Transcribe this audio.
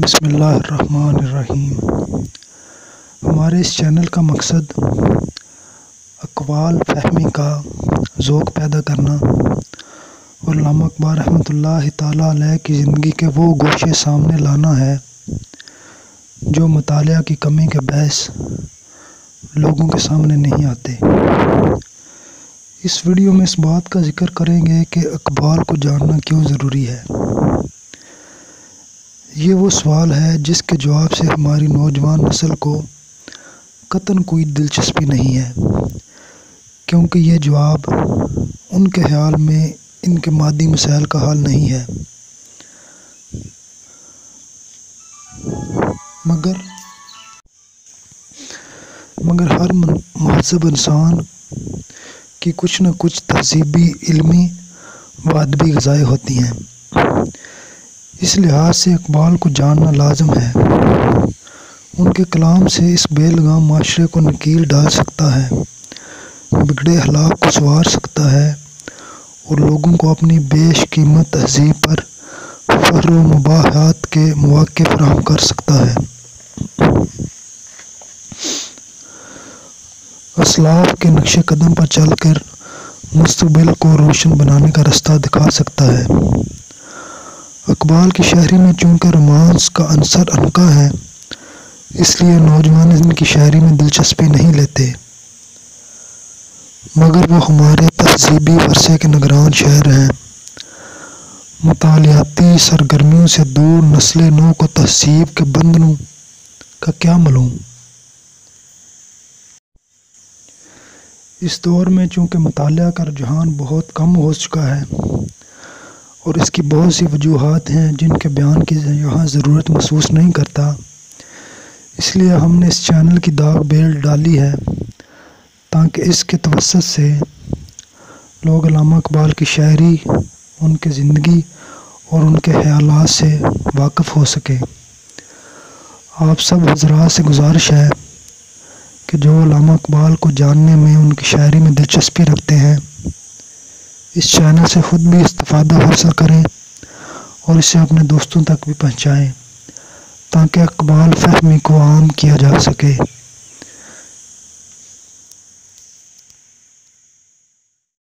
بسم اللہ الرحمن الرحیم۔ ہمارے اس چینل کا مقصد اقوال فہمی کا ذوق پیدا کرنا اور علامہ اقبال رحمۃ اللہ تعالیٰ علیہ کی زندگی کے وہ گوشے سامنے لانا ہے جو مطالعہ کی کمی کے باعث لوگوں کے سامنے نہیں آتے۔ اس ویڈیو میں اس بات کا ذکر کریں گے کہ اقبال کو جاننا کیوں ضروری ہے۔ یہ وہ سوال ہے جس کے جواب سے ہماری نوجوان نسل کو قطعاً کوئی دلچسپی نہیں ہے، کیونکہ یہ جواب ان کے خیال میں ان کے مادی مسائل کا حل نہیں ہے، مگر ہر مہذب انسان کی کچھ نہ کچھ تہذیبی، علمی و ادبی غذائیں ہوتی ہیں۔ اس لحاظ سے اقبال کو جاننا لازم ہے۔ ان کے کلام سے اس بے لگام معاشرے کو نکیل ڈال سکتا ہے، بگڑے اخلاق کو سنوار سکتا ہے اور لوگوں کو اپنی بیش قیمت تہذیب پر فخر و مباحثات کے مواقع فراہم کر سکتا ہے۔ اسلاف کے نقش قدم پر چل کر مستقبل کو روشن بنانے کا راستہ دکھا سکتا ہے۔ اقبال کی شاعری میں چونکہ رومانس کا عنصر انکا ہے، اس لیے نوجوان ان کی شاعری میں دلچسپی نہیں لیتے، مگر وہ ہمارے تہذیبی ورثے کے نگران شاعر ہیں۔ مطالعاتی سرگرمیوں سے دور نسل نو کو تہذیب کے بندھنوں کا کیا معلوم۔ اس دور میں چونکہ مطالعہ کا رجحان بہت کم ہو چکا ہے اور اس کی بہت سی وجوہات ہیں جن کے بیان کی یہاں ضرورت محسوس نہیں کرتا، اس لیے ہم نے اس چینل کی داغ بیل ڈالی ہے تاکہ اس کے توسط سے لوگ علامہ اقبال کی شاعری، ان کی زندگی اور ان کے خیالات سے واقف ہو سکیں۔ آپ سب حضرات سے گزارش ہے کہ جو علامہ اقبال کو جاننے میں، ان کی شاعری میں دلچسپی رکھتے ہیں، اس چینل سے خود بھی استفادہ حاصل کریں اور اسے اپنے دوستوں تک بھی پہنچائیں تاکہ اقبال فہمی کو عام کیا جا سکے۔